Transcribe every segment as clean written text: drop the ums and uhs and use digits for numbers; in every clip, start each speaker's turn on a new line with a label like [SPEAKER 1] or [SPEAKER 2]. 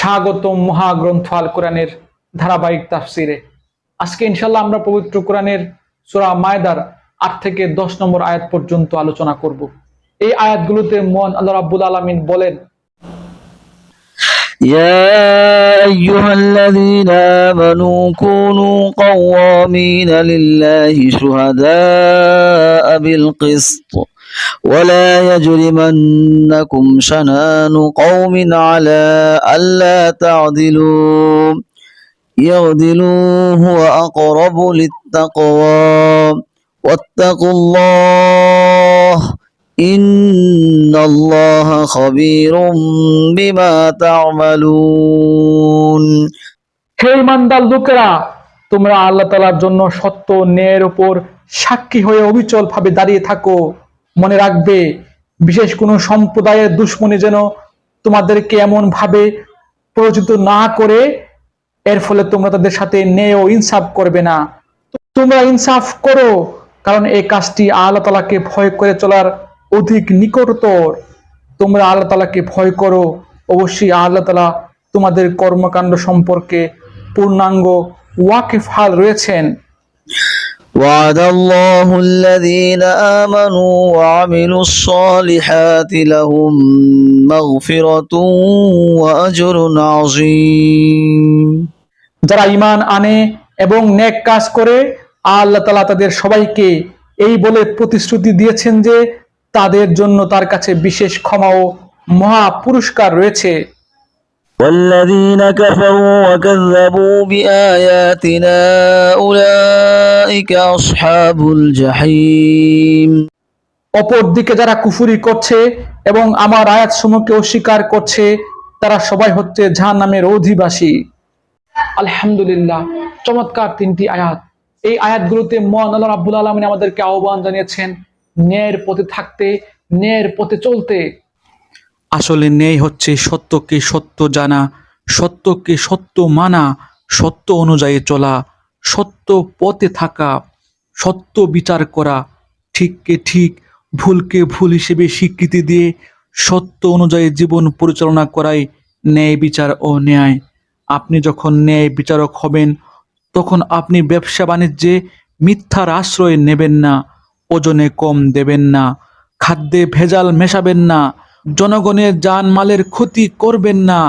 [SPEAKER 1] স্বাগতম মহাগ্রন্থ আল কোরআনের ধারাবাহিক তাফসিরে। আজকে ইনশাআল্লাহ আমরা পবিত্র কোরআনের সূরা মায়দার ৮ থেকে ১০ নম্বর আয়াত পর্যন্ত আলোচনা করব। এই আয়াতগুলোতে মহান আল্লাহ রাব্বুল আলামিন বলেন,
[SPEAKER 2] يا أيها الذين آمنوا كونوا قوامين لله شهداء بالقسط ولا يجرمنكم شنآن قوم على ألا تعدلوا اعدلوا هو أقرب للتقوى واتقوا الله ইন্নাল্লাহা খাবীরুম বিমা তা'মালুন।
[SPEAKER 1] হে ঈমানদার লোকেরা, তোমরা আল্লাহ তাআলার জন্য সত্য ন্যায়ের উপর সাক্ষী হয়ে অবিচল ভাবে দাঁড়িয়ে থাকো। মনে রাখবে, বিশেষ কোনো সম্প্রদায়ের দুশমনী যেন তোমাদেরকে এমন ভাবে প্ররোচিত না করে এর ফলে তোমরা তাদের সাথে ন্যায় ও ইনসাফ করবে না। তোমরা ইনসাফ করো, কারণ এই কাজটি আল্লাহ তাআলাকে ভয় করে চলার অধিক নিকটতর। তোমরা আল্লাহ তাআলাকে ভয় করো, অবশ্যই আল্লাহ তাআলা তোমাদের কর্মকাণ্ড সম্পর্কে পূর্ণাঙ্গ ওয়াকিফহাল রয়েছেন।
[SPEAKER 2] وعد الله الذين آمنوا وعملوا الصالحات لهم مغفرة وأجر عظيم।
[SPEAKER 1] যারা ঈমান আনে এবং নেক কাজ করে আল্লাহ তাআলা তাদের সবাইকে এই বলে প্রতিশ্রুতি দিয়েছেন যে তাদের জন্য তার কাছে বিশেষ ক্ষমা ও মহা পুরস্কার রয়েছে।
[SPEAKER 2] والذين كفروا وكذبوا بآياتنا أولئك أصحاب الجحيم।
[SPEAKER 1] অপরদিকে যারা কুফরি করছে এবং আমার আয়াতসমূহকে অস্বীকার করছে তারা সবাই হচ্ছে জাহান্নামের অধিবাসী। আলহামদুলিল্লাহ, চমৎকার তিনটি আয়াত। এই আয়াতগুলোতে মহান আল্লাহ রাব্বুল আলামিন আমাদেরকে আহ্বান জানিয়েছেন ন্যায়ের পথে থাকতে, ন্যায়ের পথে চলতে। আসলে ন্যায় হচ্ছে সত্যকে সত্য জানা, সত্যকে সত্য মানা, সত্য অনুযায়ী চলা, সত্য পথে থাকা, সত্য বিচার করা, ঠিককে ঠিক, ভুলকে ভুল হিসেবে স্বীকৃতি দিয়ে সত্য অনুযায়ী জীবন পরিচালনা করাই ন্যায় বিচার ও ন্যায়। আপনি যখন ন্যায় বিচারক হবেন তখন আপনি ব্যবসা বাণিজ্যে মিথ্যার আশ্রয় নেবেন না, ওজনে কম দেবেন না, খাদ্যে ভেজাল মেশাবেন না, জনগণের জানমালের ক্ষতি করবেন না,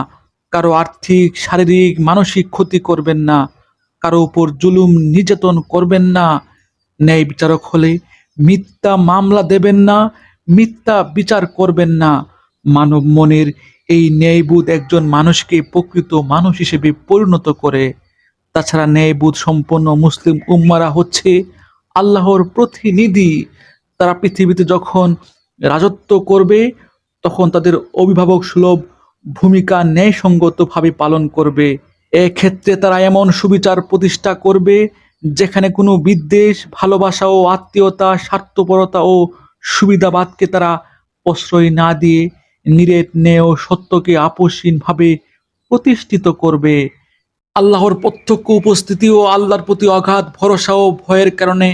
[SPEAKER 1] কারো আর্থিক, শারীরিক, মানসিক ক্ষতি করবেন না, কারো উপর জুলুম নির্যাতন করবেন না। ন্যায় বিচারক হলে মিথ্যা মামলা দেবেন না, মিথ্যা বিচার করবেন না। মানব মনের এই ন্যায়বোধ একজন মানুষকে প্রকৃত মানুষ হিসেবে পরিণত করে। তাছাড়া ন্যায়বোধ সম্পন্ন মুসলিম উম্মারা হচ্ছে আল্লাহর প্রতিনিধি। তারা পৃথিবীতে যখন রাজত্ব করবে তখন তাদের অভিভাবক সুলভ ভূমিকা ন্যায়সঙ্গতভাবে পালন করবে। এক্ষেত্রে তারা এমন সুবিচার প্রতিষ্ঠা করবে যেখানে কোনো বিদ্বেষ, ভালোবাসা ও আত্মীয়তা, স্বার্থপরতা ও সুবিধাবাদকে তারা প্রশ্রয় না দিয়ে নিরেট ন্যায় ও সত্যকে আপোষহীনভাবে প্রতিষ্ঠিত করবে। আল্লাহর প্রত্যক্ষ উপস্থিতি ও আল্লাহর প্রতি অগাধ ভরসা ও ভয়ের কারণে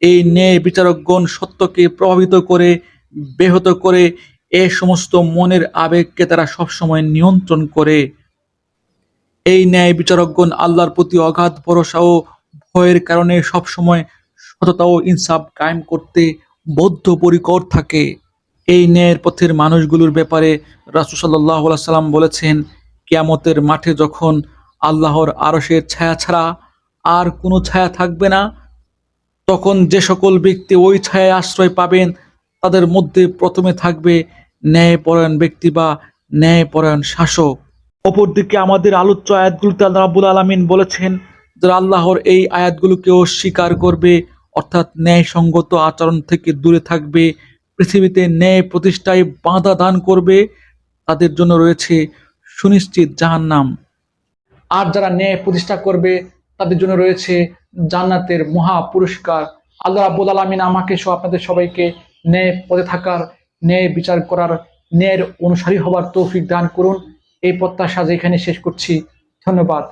[SPEAKER 1] এই ন্যায় বিচারকগণ সত্যকে প্রভাবিত করে, ব্যাহত করে, এ সমস্ত মনের আবেগকে তারা সবসময় নিয়ন্ত্রণ করে। এই ন্যায় বিচারকগণ আল্লাহর প্রতি অগাধ ভরসা ও ভয়ের কারণে সবসময় সততা ও ইনসাফ কায়েম করতে বদ্ধপরিকর থাকে। এই ন্যায়ের পথের মানুষগুলোর ব্যাপারে রাসূল সাল্লাল্লাহু আলাইহি ওয়াসাল্লাম বলেছেন, কিয়ামতের মাঠে যখন আল্লাহর আরশের ছায়া ছাড়া আর কোনো ছায়া থাকবে না, তখন যে সকল ব্যক্তি ওই ছায়ায় আশ্রয় পাবেন তাদের মধ্যে প্রথমে থাকবে ন্যায়পরায়ণ ব্যক্তি বা ন্যায়পরায়ণ শাসক। অপরদিকে আমাদের আলোচ্য আয়াতগুলোতে আল্লাহ রাব্বুল আলামিন বলেছেন, যারা আল্লাহর এই আয়াতগুলোকে অস্বীকার করবে, অর্থাৎ ন্যায়সঙ্গত আচরণ থেকে দূরে থাকবে, পৃথিবীতে ন্যায় প্রতিষ্ঠায় বাধা দান করবে, তাদের জন্য রয়েছে সুনিশ্চিত জাহান্নাম। আর যারা ন্যায় প্রতিষ্ঠা করবে তাদের জন্য রয়েছে জান্নাতের মহা পুরস্কার। আল্লাহ রাব্বুল আলামিন আমাকে সহ আপনাদের সবাইকে ন্যায় পথে থাকার, ন্যায় বিচার করার, ন্যায়ের অনুসারী হবার তৌফিক দান করুন। এই প্রত্যাশা এখানে শেষ করছি। ধন্যবাদ।